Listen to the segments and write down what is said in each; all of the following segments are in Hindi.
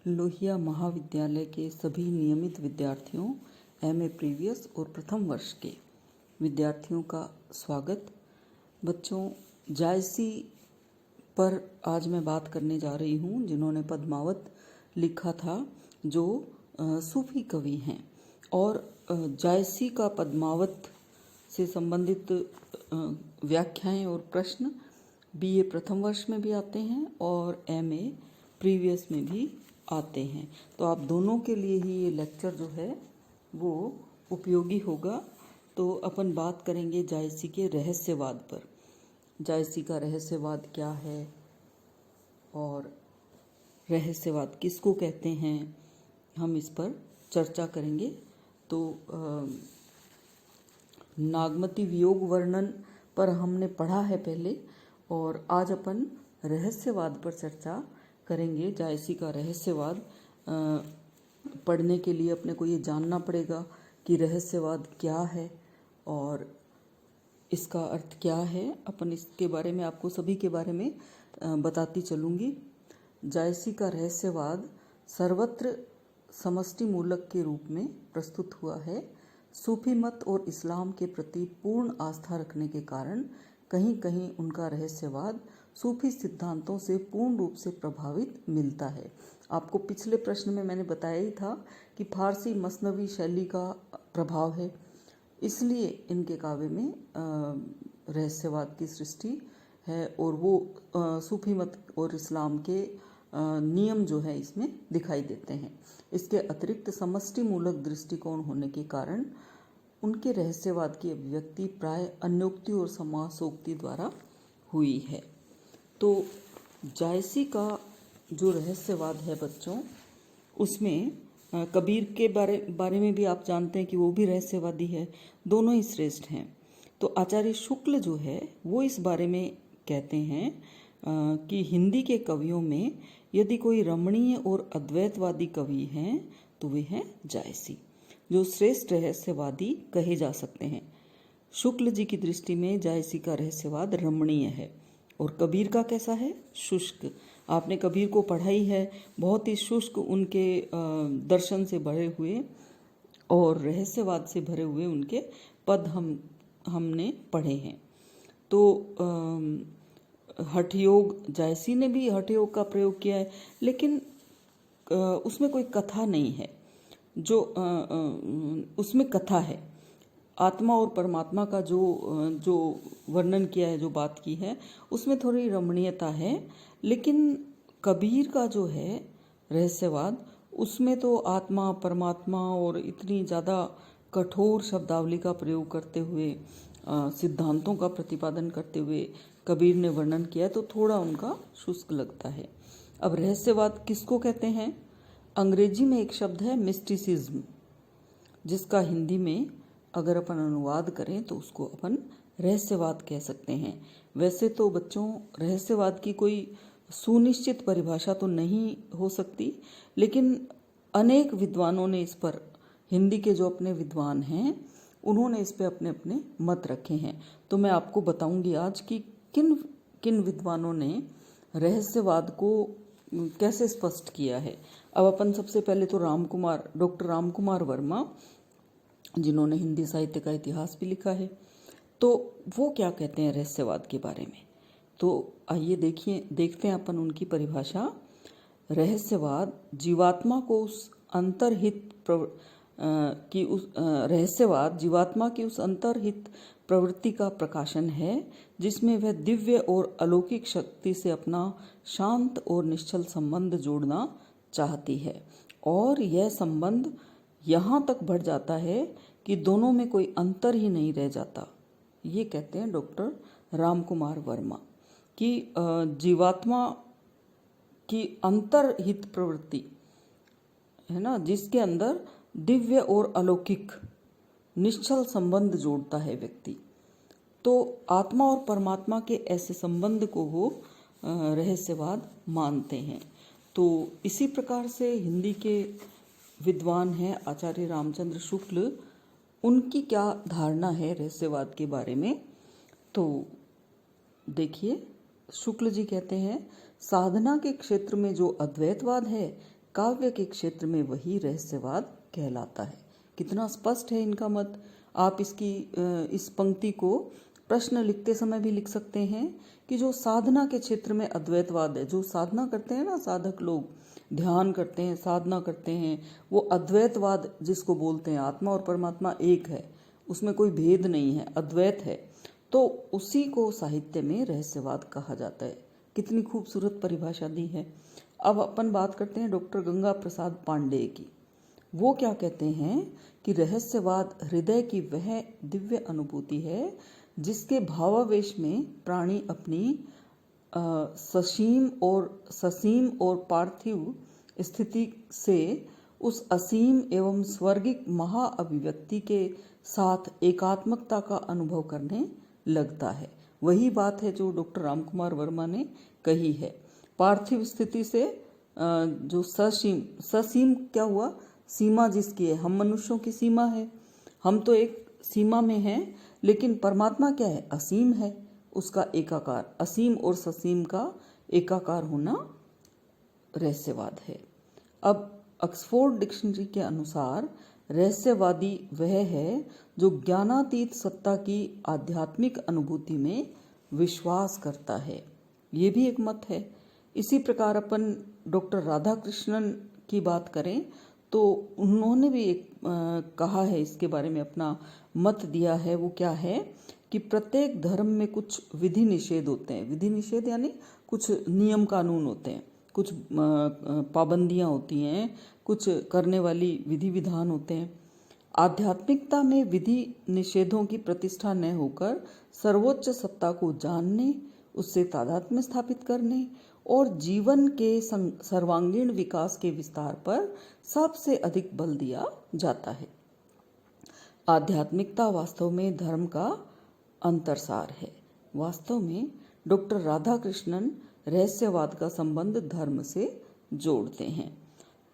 लोहिया महाविद्यालय के सभी नियमित विद्यार्थियों, एमए प्रीवियस और प्रथम वर्ष के विद्यार्थियों का स्वागत। बच्चों, जायसी पर आज मैं बात करने जा रही हूँ, जिन्होंने पद्मावत लिखा था, जो सूफी कवि हैं। और जायसी का पद्मावत से संबंधित व्याख्याएं और प्रश्न बीए प्रथम वर्ष में भी आते हैं और एमए प्रीवियस में भी आते हैं। तो आप दोनों के लिए ही ये लेक्चर जो है वो उपयोगी होगा। तो अपन बात करेंगे जायसी के रहस्यवाद पर। जायसी का रहस्यवाद क्या है और रहस्यवाद किसको कहते हैं, हम इस पर चर्चा करेंगे। तो नागमती वियोग वर्णन पर हमने पढ़ा है पहले, और आज अपन रहस्यवाद पर चर्चा करेंगे। जायसी का रहस्यवाद पढ़ने के लिए अपने को ये जानना पड़ेगा कि रहस्यवाद क्या है और इसका अर्थ क्या है। अपन इसके बारे में आपको सभी के बारे में बताती चलूँगी। जायसी का रहस्यवाद सर्वत्र समष्टि मूलक के रूप में प्रस्तुत हुआ है। सूफी मत और इस्लाम के प्रति पूर्ण आस्था रखने के कारण कहीं कहीं उनका रहस्यवाद सूफी सिद्धांतों से पूर्ण रूप से प्रभावित मिलता है। आपको पिछले प्रश्न में मैंने बताया ही था कि फारसी मसनवी शैली का प्रभाव है, इसलिए इनके काव्य में रहस्यवाद की सृष्टि है और वो सूफी मत और इस्लाम के नियम जो है इसमें दिखाई देते हैं। इसके अतिरिक्त समष्टि मूलक दृष्टिकोण होने के कारण उनके रहस्यवाद की अभिव्यक्ति प्राय अन्योक्ति और समासोक्ति द्वारा हुई है। तो जायसी का जो रहस्यवाद है बच्चों, उसमें कबीर के बारे में भी आप जानते हैं कि वो भी रहस्यवादी है। दोनों ही श्रेष्ठ हैं। तो आचार्य शुक्ल जो है वो इस बारे में कहते हैं कि हिंदी के कवियों में यदि कोई रमणीय और अद्वैतवादी कवि हैं तो वे हैं जायसी, जो श्रेष्ठ रहस्यवादी कहे जा सकते हैं। शुक्ल जी की दृष्टि में जायसी का रहस्यवाद रमणीय है और कबीर का कैसा है? शुष्क। आपने कबीर को पढ़ा ही है, बहुत ही शुष्क उनके दर्शन से भरे हुए और रहस्यवाद से भरे हुए उनके पद हमने पढ़े हैं। तो हठयोग, जायसी ने भी हठयोग का प्रयोग किया है, लेकिन उसमें कोई कथा नहीं है। जो उसमें कथा है, आत्मा और परमात्मा का जो वर्णन किया है, जो बात की है, उसमें थोड़ी रमणीयता है। लेकिन कबीर का जो है रहस्यवाद, उसमें तो आत्मा परमात्मा और इतनी ज़्यादा कठोर शब्दावली का प्रयोग करते हुए, सिद्धांतों का प्रतिपादन करते हुए कबीर ने वर्णन किया है, तो थोड़ा उनका शुष्क लगता है। अब रहस्यवाद किसको कहते हैं? अंग्रेजी में एक शब्द है मिस्टिसिज्म, जिसका हिंदी में अगर अपन अनुवाद करें तो उसको अपन रहस्यवाद कह सकते हैं। वैसे तो बच्चों, रहस्यवाद की कोई सुनिश्चित परिभाषा तो नहीं हो सकती, लेकिन अनेक विद्वानों ने इस पर, हिंदी के जो अपने विद्वान हैं, उन्होंने इस पे अपने अपने मत रखे हैं। तो मैं आपको बताऊंगी आज कि किन किन विद्वानों ने रहस्यवाद को कैसे स्पष्ट किया है। अब अपन सबसे पहले तो डॉक्टर रामकुमार वर्मा, जिन्होंने हिंदी साहित्य का इतिहास भी लिखा है, तो वो क्या कहते हैं रहस्यवाद के बारे में। तो आइए देखते हैं अपन उनकी परिभाषा। रहस्यवाद जीवात्मा को उस अंतर्हित रहस्यवाद जीवात्मा की उस अंतर्हित प्रवृत्ति का प्रकाशन है, जिसमें वह दिव्य और अलौकिक शक्ति से अपना शांत और निश्चल संबंध जोड़ना चाहती है, और यह संबंध यहाँ तक बढ़ जाता है कि दोनों में कोई अंतर ही नहीं रह जाता। ये कहते हैं डॉक्टर रामकुमार वर्मा कि जीवात्मा की अंतर्हित प्रवृत्ति है ना, जिसके अंदर दिव्य और अलौकिक निश्चल संबंध जोड़ता है व्यक्ति, तो आत्मा और परमात्मा के ऐसे संबंध को वो रहस्यवाद मानते हैं। तो इसी प्रकार से हिंदी के विद्वान हैं आचार्य रामचंद्र शुक्ल, उनकी क्या धारणा है रहस्यवाद के बारे में। तो देखिए, शुक्ल जी कहते हैं, साधना के क्षेत्र में जो अद्वैतवाद है, काव्य के क्षेत्र में वही रहस्यवाद कहलाता है। कितना स्पष्ट है इनका मत। आप इस पंक्ति को प्रश्न लिखते समय भी लिख सकते हैं कि जो साधना के क्षेत्र में अद्वैतवाद है, जो साधना करते हैं ना साधक लोग, ध्यान करते हैं, साधना करते हैं, वो अद्वैतवाद जिसको बोलते हैं, आत्मा और परमात्मा एक है, उसमें कोई भेद नहीं है, अद्वैत है, तो उसी को साहित्य में रहस्यवाद कहा जाता है। कितनी खूबसूरत परिभाषा दी है। अब अपन बात करते हैं डॉक्टर गंगा प्रसाद पांडेय की। वो क्या कहते हैं कि रहस्यवाद हृदय की वह दिव्य अनुभूति है जिसके भावावेश में प्राणी अपनी ससीम और पार्थिव स्थिति से उस असीम एवं स्वर्गिक महाअभिव्यक्ति के साथ एकात्मकता का अनुभव करने लगता है। वही बात है जो डॉक्टर रामकुमार वर्मा ने कही है। पार्थिव स्थिति से जो ससीम क्या हुआ, सीमा जिसकी है, हम मनुष्यों की सीमा है, हम तो एक सीमा में हैं, लेकिन परमात्मा क्या है, असीम है, उसका एकाकार, असीम और ससीम का एकाकार होना रहस्यवाद है। अब ऑक्सफोर्ड डिक्शनरी के अनुसार रहस्यवादी वह है जो ज्ञानातीत सत्ता की आध्यात्मिक अनुभूति में विश्वास करता है। ये भी एक मत है। इसी प्रकार अपन डॉक्टर राधाकृष्णन की बात करें तो उन्होंने भी एक कहा है, इसके बारे में अपना मत दिया है। वो क्या है कि प्रत्येक धर्म में कुछ विधि निषेध होते हैं। विधि निषेध यानी कुछ नियम कानून होते हैं, कुछ पाबंदियां होती हैं, कुछ करने वाली विधि विधान होते हैं। आध्यात्मिकता में विधि निषेधों की प्रतिष्ठा न होकर सर्वोच्च सत्ता को जानने, उससे तादात्म्य स्थापित करने और जीवन के सर्वांगीण विकास के विस्तार पर सबसे अधिक बल दिया जाता है। आध्यात्मिकता वास्तव में धर्म का अंतरसार है। वास्तव में डॉक्टर राधाकृष्णन रहस्यवाद का संबंध धर्म से जोड़ते हैं।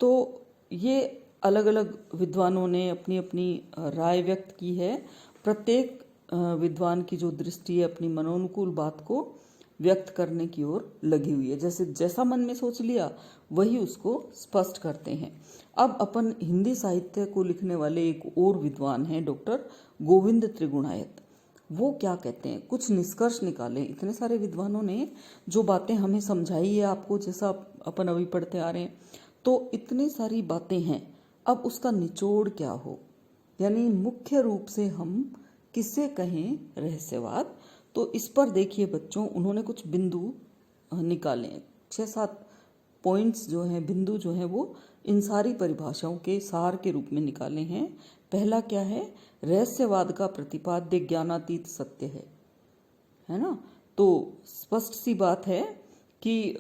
तो ये अलग अलग विद्वानों ने अपनी अपनी राय व्यक्त की है। प्रत्येक विद्वान की जो दृष्टि है अपनी मनोनुकूल बात को व्यक्त करने की ओर लगी हुई है। जैसा मन में सोच लिया वही उसको स्पष्ट करते हैं। अब अपन हिंदी साहित्य को लिखने वाले एक और विद्वान हैं डॉक्टर गोविंद त्रिगुणायत। वो क्या कहते हैं, कुछ निष्कर्ष निकाले। इतने सारे विद्वानों ने जो बातें हमें समझाई है आपको, जैसा अपन अभी पढ़ते आ रहे हैं, तो इतनी सारी बातें हैं। अब उसका निचोड़ क्या हो, यानी मुख्य रूप से हम किसे कहें रहस्यवाद, तो इस पर देखिए बच्चों, उन्होंने कुछ बिंदु निकाले, 6-7 पॉइंट्स जो हैं, बिंदु जो हैं, वो इन सारी परिभाषाओं के सार के रूप में निकाले हैं। पहला क्या है, रहस्यवाद का प्रतिपाद्य ज्ञानातीत सत्य है ना। तो स्पष्ट सी बात है कि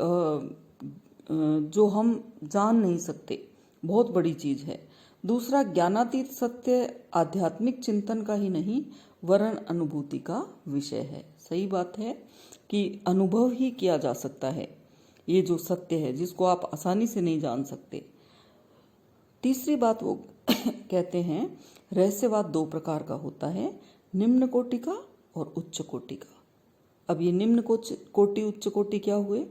जो हम जान नहीं सकते, बहुत बड़ी चीज है। दूसरा, ज्ञानातीत सत्य आध्यात्मिक चिंतन का ही नहीं वरन अनुभूति का विषय है। सही बात है कि अनुभव ही किया जा सकता है ये जो सत्य है, जिसको आप आसानी से नहीं जान सकते। तीसरी बात वो कहते हैं रहस्यवाद 2 प्रकार का होता है, निम्न कोटि का और उच्च कोटि का। अब ये निम्न कोटि उच्च कोटि क्या हुए?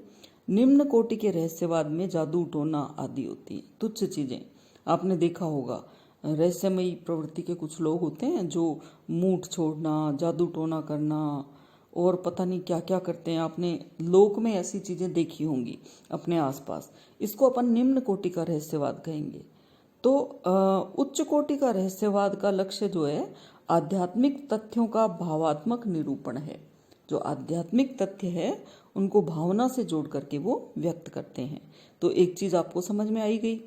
निम्न कोटि के रहस्यवाद में जादू टोना आदि होती है, तुच्छ चीजें। आपने देखा होगा रहस्यमयी प्रवृत्ति के कुछ लोग होते हैं जो मूठ छोड़ना, जादू टोना करना और पता नहीं क्या क्या करते हैं। आपने लोक में ऐसी चीजें देखी होंगी अपने आसपास। इसको अपन निम्न कोटि का रहस्यवाद कहेंगे। तो उच्च कोटि का रहस्यवाद का लक्ष्य जो है आध्यात्मिक तथ्यों का भावात्मक निरूपण है। जो आध्यात्मिक तथ्य है उनको भावना से जोड़ करके वो व्यक्त करते हैं। तो एक चीज आपको समझ में आई गई।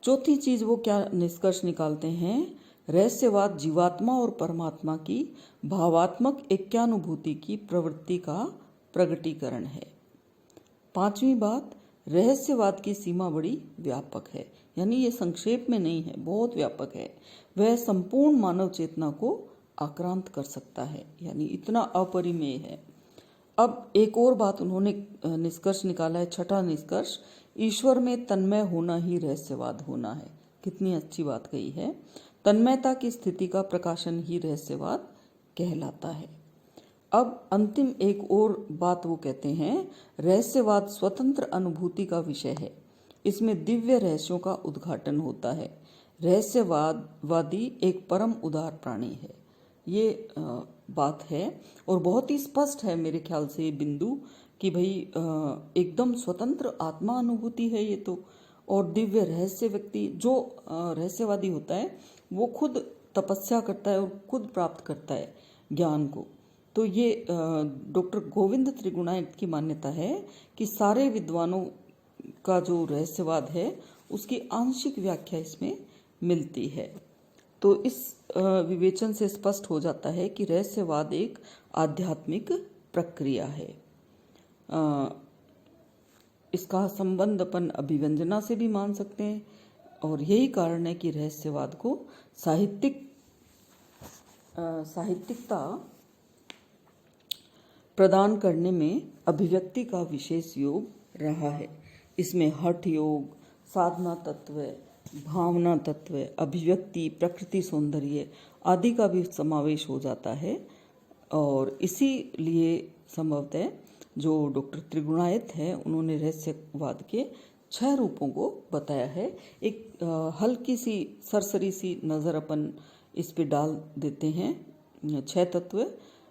चौथी चीज वो क्या निष्कर्ष निकालते हैं, रहस्यवाद जीवात्मा और परमात्मा की भावात्मक ऐक्यानुभूति की प्रवृत्ति का प्रगटीकरण है। पांचवी बात, रहस्यवाद की सीमा बड़ी व्यापक है, यानी ये संक्षेप में नहीं है, बहुत व्यापक है। वह संपूर्ण मानव चेतना को आक्रांत कर सकता है, यानी इतना अपरिमेय है। अब एक और बात उन्होंने निष्कर्ष निकाला है, छठा निष्कर्ष, ईश्वर में तन्मय होना ही रहस्यवाद होना है। कितनी अच्छी बात कही है। तन्मयता की स्थिति का प्रकाशन ही रहस्यवाद कहलाता है। अब अंतिम एक और बात वो कहते हैं, रहस्यवाद स्वतंत्र अनुभूति का विषय है। इसमें दिव्य रहस्यों का उद्घाटन होता है। रहस्यवादी एक परम उदार प्राणी है। ये बात है और बहुत ही स्पष्ट है मेरे ख्याल से ये बिंदु कि भाई एकदम स्वतंत्र आत्मा अनुभूति है ये तो। और दिव्य रहस्य व्यक्ति जो रहस्यवादी होता है वो खुद तपस्या करता है और खुद प्राप्त करता है ज्ञान को। तो ये डॉक्टर गोविंद त्रिगुणायत की मान्यता है कि सारे विद्वानों का जो रहस्यवाद है उसकी आंशिक व्याख्या इसमें मिलती है। तो इस विवेचन से स्पष्ट हो जाता है कि रहस्यवाद एक आध्यात्मिक प्रक्रिया है। इसका संबंध अपन अभिव्यंजना से भी मान सकते हैं और यही कारण है कि रहस्यवाद को साहित्यिकता प्रदान करने में अभिव्यक्ति का विशेष योग रहा है। इसमें हठ योग, साधना तत्व, भावना तत्व, अभिव्यक्ति, प्रकृति सौंदर्य आदि का भी समावेश हो जाता है। और इसीलिए संभवतः जो डॉक्टर त्रिगुणायत है उन्होंने रहस्यवाद के 6 रूपों को बताया है। एक हल्की सी सरसरी सी नज़र अपन इस पे डाल देते हैं। 6 तत्व।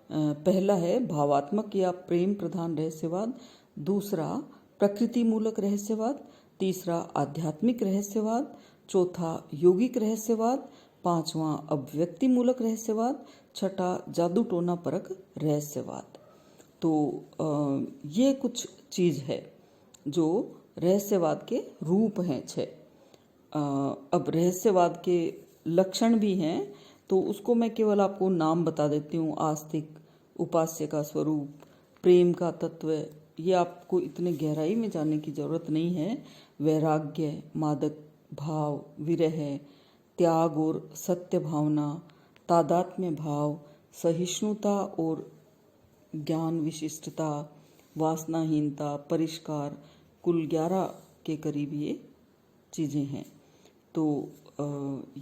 पहला है भावात्मक या प्रेम प्रधान रहस्यवाद, दूसरा प्रकृति मूलक रहस्यवाद, तीसरा आध्यात्मिक रहस्यवाद, चौथा यौगिक रहस्यवाद, पांचवा अभिव्यक्ति मूलक रहस्यवाद, छठा जादू टोना परक रहस्यवाद। तो ये कुछ चीज़ है जो रहस्यवाद के रूप हैं 6। अब रहस्यवाद के लक्षण भी हैं तो उसको मैं केवल आपको नाम बता देती हूँ। आस्तिक, उपास्य का स्वरूप, प्रेम का तत्व, ये आपको इतने गहराई में जाने की जरूरत नहीं है। वैराग्य, मादक भाव, विरह, त्याग और सत्य भावना, तादात्म्य भाव, सहिष्णुता और ज्ञान विशिष्टता, वासनाहीनता, परिष्कार, कुल 11 के करीब ये चीज़ें हैं। तो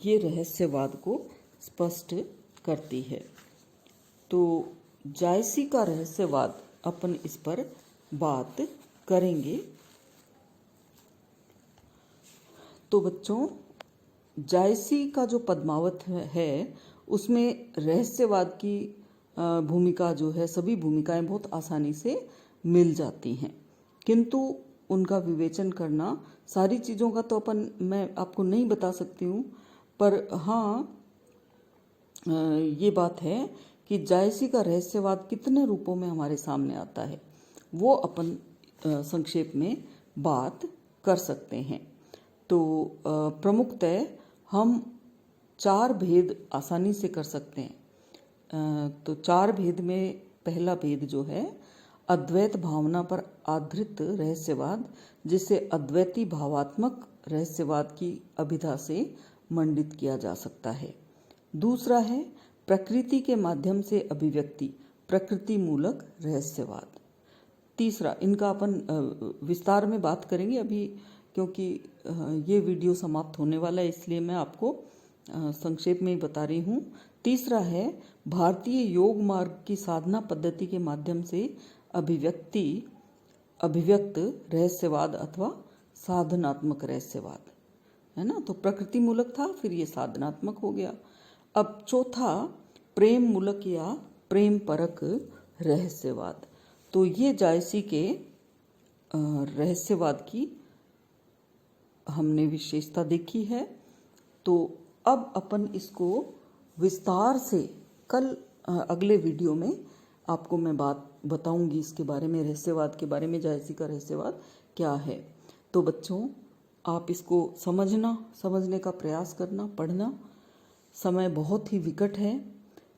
ये रहस्यवाद को स्पष्ट करती है। तो जायसी का रहस्यवाद अपन इस पर बात करेंगे। तो बच्चों, जायसी का जो पद्मावत है उसमें रहस्यवाद की भूमिका जो है, सभी भूमिकाएं बहुत आसानी से मिल जाती हैं, किंतु उनका विवेचन करना, सारी चीज़ों का तो मैं आपको नहीं बता सकती हूँ, पर हाँ ये बात है कि जायसी का रहस्यवाद कितने रूपों में हमारे सामने आता है वो अपन संक्षेप में बात कर सकते हैं। तो प्रमुखतः हम 4 भेद आसानी से कर सकते हैं। तो 4 भेद में पहला भेद जो है अद्वैत भावना पर आधारित रहस्यवाद, जिसे अद्वैती भावात्मक रहस्यवाद की अभिधा से मंडित किया जा सकता है। दूसरा है प्रकृति के माध्यम से अभिव्यक्ति, प्रकृति मूलक रहस्यवाद। तीसरा, इनका अपन विस्तार में बात करेंगे अभी, क्योंकि ये वीडियो समाप्त होने वाला है, इसलिए मैं आपको संक्षेप में ही बता रही हूँ। तीसरा है भारतीय योग मार्ग की साधना पद्धति के माध्यम से अभिव्यक्त रहस्यवाद अथवा साधनात्मक रहस्यवाद, है ना। तो प्रकृति मूलक था, फिर ये साधनात्मक हो गया। अब चौथा प्रेम मूलक या प्रेम परक रहस्यवाद। तो ये जायसी के रहस्यवाद की हमने विशेषता देखी है। तो अब अपन इसको विस्तार से कल अगले वीडियो में आपको मैं बात बताऊंगी इसके बारे में, रहस्यवाद के बारे में, जायसी का रहस्यवाद क्या है। तो बच्चों, आप इसको समझने का प्रयास करना, पढ़ना। समय बहुत ही विकट है।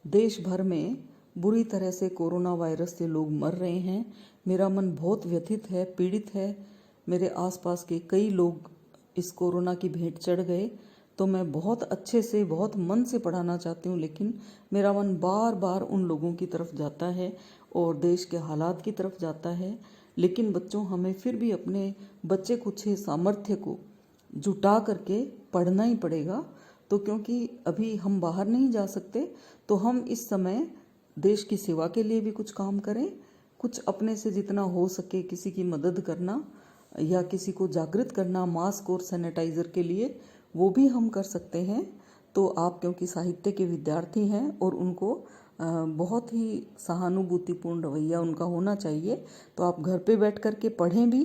देश भर में बुरी तरह से कोरोना वायरस से लोग मर रहे हैं। मेरा मन बहुत व्यथित है, पीड़ित है। मेरे आसपास के कई लोग इस कोरोना की भेंट चढ़ गए। तो मैं बहुत अच्छे से, बहुत मन से पढ़ाना चाहती हूँ, लेकिन मेरा मन बार बार उन लोगों की तरफ जाता है और देश के हालात की तरफ जाता है। लेकिन बच्चों, हमें फिर भी अपने बच्चे कुछ सामर्थ्य को जुटा करके पढ़ना ही पड़ेगा। तो क्योंकि अभी हम बाहर नहीं जा सकते, तो हम इस समय देश की सेवा के लिए भी कुछ काम करें, कुछ अपने से जितना हो सके किसी की मदद करना, या किसी को जागृत करना मास्क और सैनिटाइज़र के लिए, वो भी हम कर सकते हैं। तो आप क्योंकि साहित्य के विद्यार्थी हैं और उनको बहुत ही सहानुभूतिपूर्ण रवैया उनका होना चाहिए, तो आप घर पे बैठ कर के पढ़ें भी,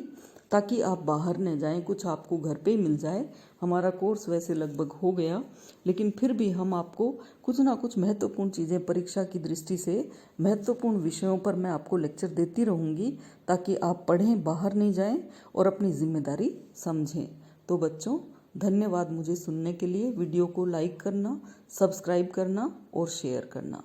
ताकि आप बाहर न जाएं, कुछ आपको घर पे ही मिल जाए। हमारा कोर्स वैसे लगभग हो गया, लेकिन फिर भी हम आपको कुछ ना कुछ महत्वपूर्ण चीज़ें परीक्षा की दृष्टि से महत्वपूर्ण विषयों पर मैं आपको लेक्चर देती रहूँगी, ताकि आप पढ़ें, बाहर नहीं जाएं और अपनी जिम्मेदारी समझें। तो बच्चों, धन्यवाद मुझे सुनने के लिए। वीडियो को लाइक करना, सब्सक्राइब करना और शेयर करना।